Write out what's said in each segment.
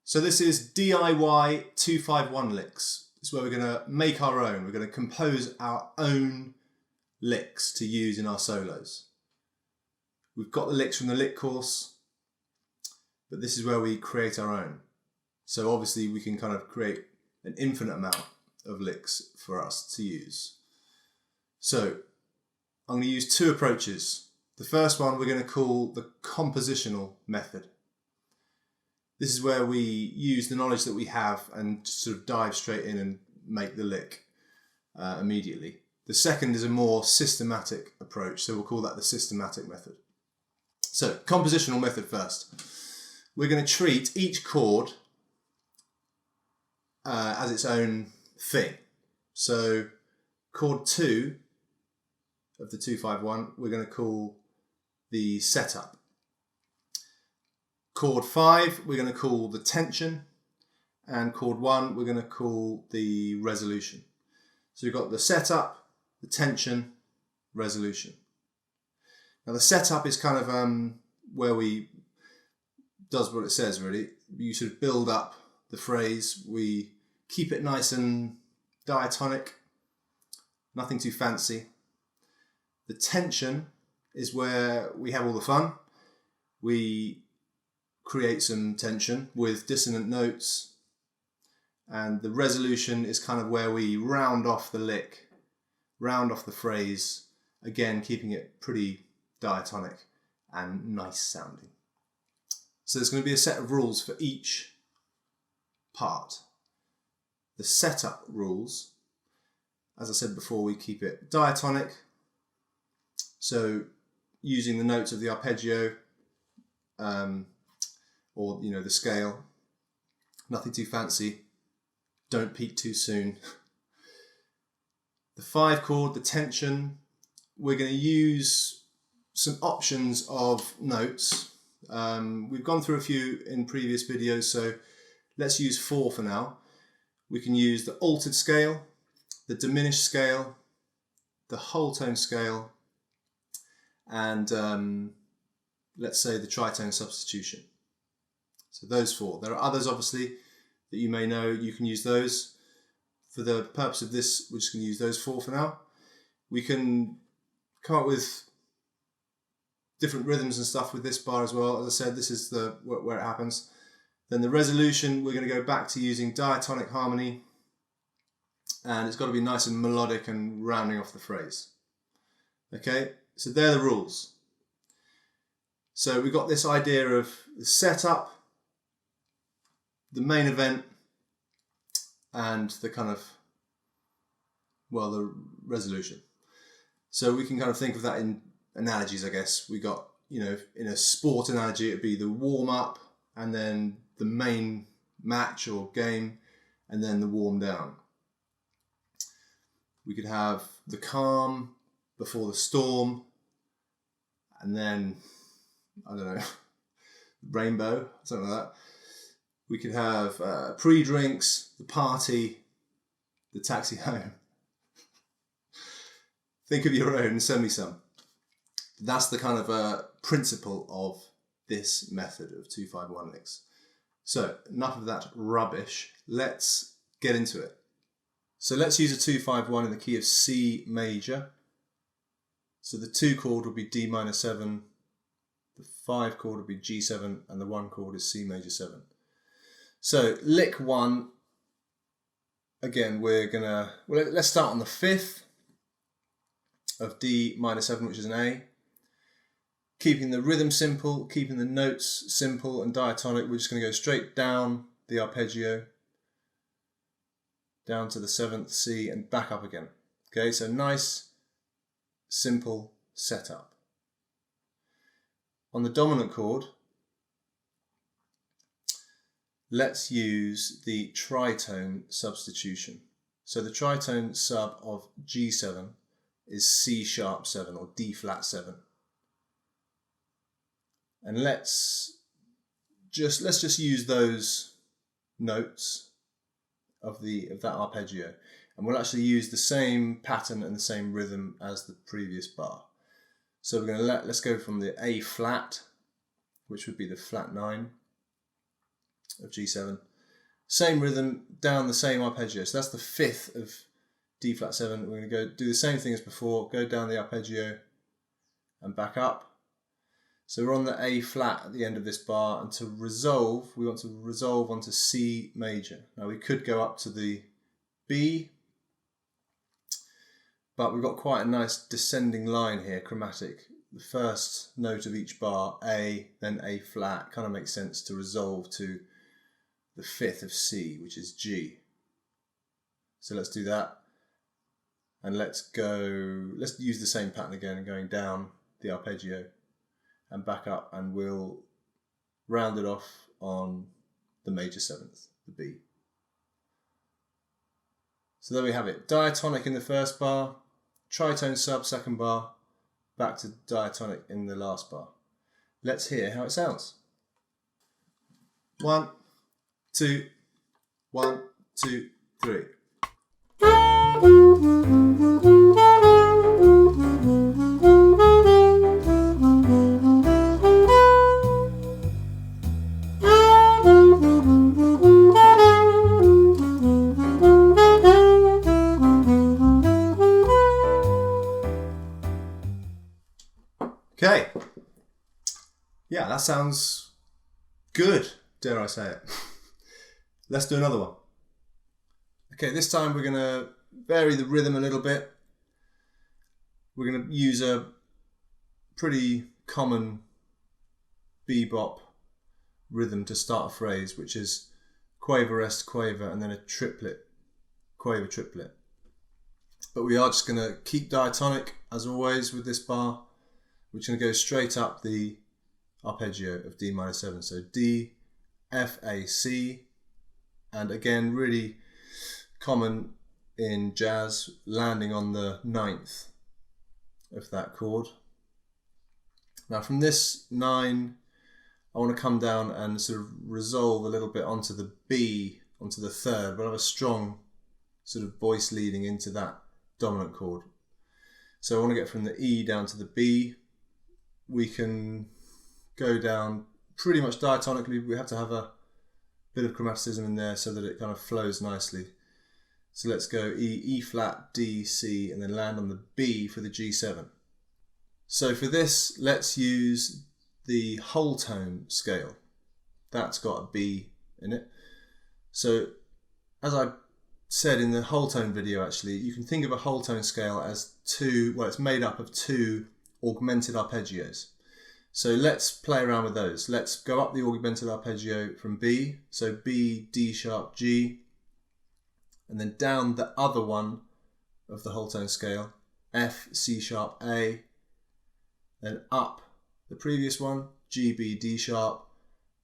So this is DIY 251 licks. It's where we're going to make our own. We're going to compose our own licks to use in our solos. We've got the licks from the lick course, but this is where we create our own. So obviously we can kind of create an infinite amount of licks for us to use. So I'm going to use two approaches. The first one we're going to call the compositional method. This is where we use the knowledge that we have and sort of dive straight in and make the lick immediately. The second is a more systematic approach, so we'll call that the systematic method. So, compositional method first. We're going to treat each chord as its own thing. So, chord 2 of the 251 we're going to call the setup. Chord 5 we're going to call the tension, and chord 1 we're going to call the resolution. So we've got the setup, the tension, resolution. Now the setup is kind of where we does what it says really. You sort of build up the phrase, we keep it nice and diatonic, nothing too fancy. The tension is where we have all the fun. We create some tension with dissonant notes, and the resolution is kind of where we round off the lick, round off the phrase, again keeping it pretty diatonic and nice sounding. So there's going to be a set of rules for each part. The setup rules, as I said before, we keep it diatonic, so using the notes of the arpeggio or the scale, nothing too fancy, don't peak too soon. The 5 chord, the tension, we're going to use some options of notes. We've gone through a few in previous videos, so let's use 4 for now. We can use the altered scale, the diminished scale, the whole tone scale, and let's say the tritone substitution. So those 4. There are others obviously that you may know, you can use those. For the purpose of this, we're just going to use those 4 for now. We can come up with different rhythms and stuff with this bar as well. As I said, this is where it happens. Then the resolution, we're going to go back to using diatonic harmony, and it's got to be nice and melodic and rounding off the phrase. Okay, so they're the rules. So we've got this idea of the setup, the main event, and the kind of, well, the resolution. So we can kind of think of that in analogies, I guess. We got, in a sport analogy, it'd be the warm up, and then the main match or game, and then the warm down. We could have the calm before the storm, and then, I don't know, rainbow, something like that. We could have pre-drinks, the party, the taxi home. Think of your own and send me some. That's the kind of principle of this method of 251 licks. So enough of that rubbish. Let's get into it. So let's use a 251 in the key of C major. So the 2 chord will be D minor 7, the 5 chord will be G7, and the 1 chord is C major 7. So lick 1, again let's start on the 5th of D minor 7, which is an A. Keeping the rhythm simple, keeping the notes simple and diatonic, we're just going to go straight down the arpeggio, down to the 7th C and back up again. Okay, so nice, simple setup. On the dominant chord, let's use the tritone substitution. So the tritone sub of G7 is C sharp 7 or D flat 7. And let's just use those notes of that arpeggio, and we'll actually use the same pattern and the same rhythm as the previous bar. So we're going to let's go from the A flat, which would be the flat 9, of G7. Same rhythm, down the same arpeggio. So that's the 5th of D flat 7. We're going to go do the same thing as before, go down the arpeggio and back up. So we're on the A flat at the end of this bar, and to resolve, we want to resolve onto C major. Now we could go up to the B, but we've got quite a nice descending line here, chromatic. The first note of each bar, A, then A flat, kind of makes sense to resolve to the 5th of C, which is G. So let's do that. And let's use the same pattern again, going down the arpeggio and back up, and we'll round it off on the major 7th, the B. So there we have it. Diatonic in the first bar, tritone sub second bar, back to diatonic in the last bar. Let's hear how it sounds. 1, 2, 1, 2, 3. Okay, yeah, that sounds good, dare I say it. Let's do another one. Okay, this time we're going to vary the rhythm a little bit. We're going to use a pretty common bebop rhythm to start a phrase, which is quaver, rest, quaver, and then a triplet, quaver, triplet. But we are just going to keep diatonic, as always, with this bar. We're going to go straight up the arpeggio of D minor 7. So D, F, A, C, and again, really common in jazz, landing on the 9th of that chord. Now from this 9, I want to come down and sort of resolve a little bit onto the B, onto the 3rd, but I have a strong sort of voice leading into that dominant chord. So I want to get from the E down to the B. We can go down pretty much diatonically. We have to have a bit of chromaticism in there so that it kind of flows nicely. So let's go E, E flat, D, C, and then land on the B for the G7. So for this, let's use the whole tone scale. That's got a B in it. So as I said in the whole tone video, actually, you can think of a whole tone scale as it's made up of 2 augmented arpeggios. So let's play around with those. Let's go up the augmented arpeggio from B, so B, D sharp, G, and then down the other one of the whole tone scale, F, C sharp, A, then up the previous one, G, B, D sharp,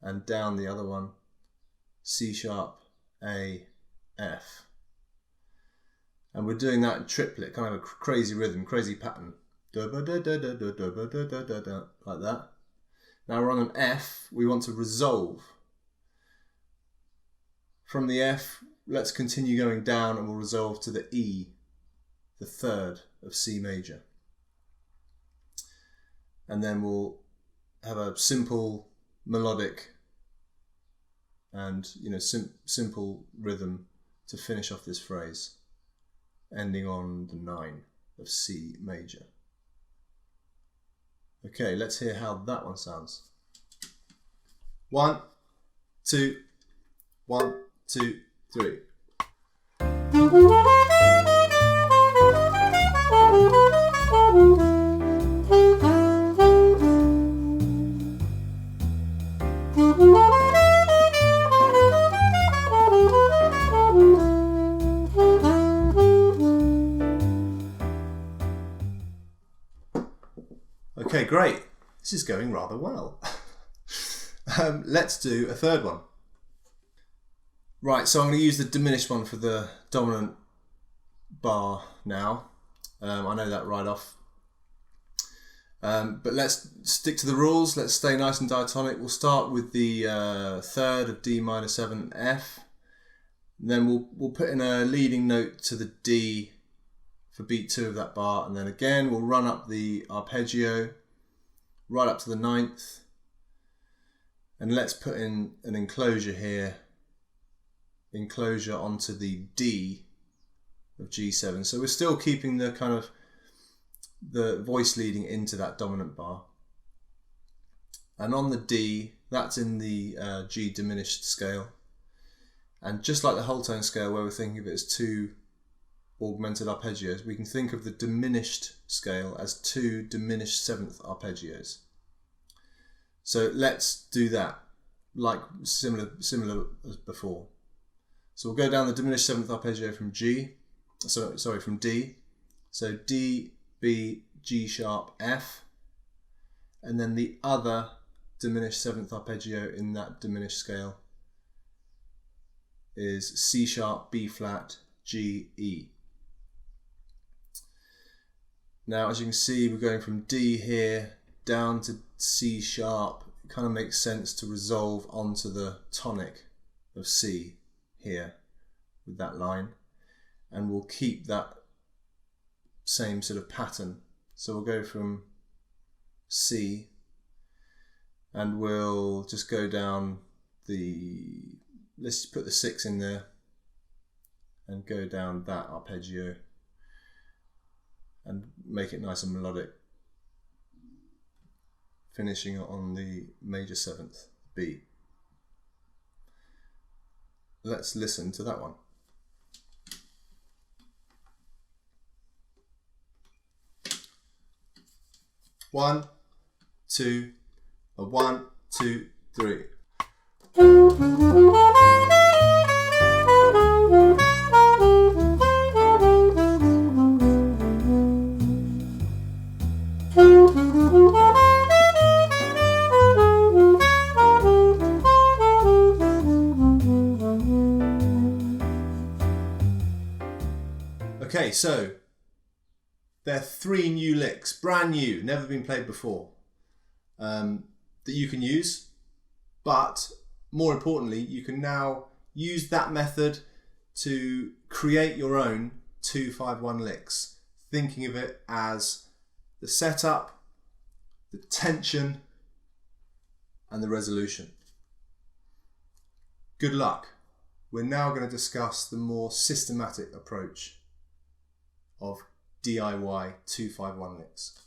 and down the other one, C sharp, A, F. And we're doing that in triplet, kind of a crazy rhythm, crazy pattern. Like that. Now we're on an F, we want to resolve. From the F, let's continue going down and we'll resolve to the E, the 3rd of C major. And then we'll have a simple melodic and simple rhythm to finish off this phrase, ending on the 9 of C major. Okay, let's hear how that one sounds. 1, 2, 1, 2, 3. Okay, great. This is going rather well. Let's do a third one. Right, so I'm going to use the diminished one for the dominant bar now. I know that right off. But let's stick to the rules. Let's stay nice and diatonic. We'll start with the 3rd of D minor 7 F. Then we'll put in a leading note to the D for beat 2 of that bar, and then again we'll run up the arpeggio right up to the 9th, And let's put in an enclosure here, enclosure onto the D of G7. So we're still keeping the kind of the voice leading into that dominant bar. And on the D, that's in the G diminished scale. And just like the whole tone scale, where we're thinking of it as two augmented arpeggios, we can think of the diminished scale as two diminished seventh arpeggios. So let's do that, like similar as before. So we'll go down the diminished seventh arpeggio from G, from D. So D, B, G sharp, F, and then the other diminished seventh arpeggio in that diminished scale is C sharp, B flat, G, E. Now, as you can see, we're going from D here down to C sharp. It kind of makes sense to resolve onto the tonic of C here with that line, and we'll keep that same sort of pattern. So we'll go from C and we'll just go down the, let's put the 6 in there and go down that arpeggio and make it nice and melodic, finishing on the major 7th, B. Let's listen to that one. One, two, a 1, 2, 3. Okay, so there are 3 new licks, brand new, never been played before, that you can use, but more importantly, you can now use that method to create your own 2-5-1 licks, thinking of it as the setup, the tension, and the resolution. Good luck. We're now going to discuss the more systematic approach of DIY 2-5-1 licks.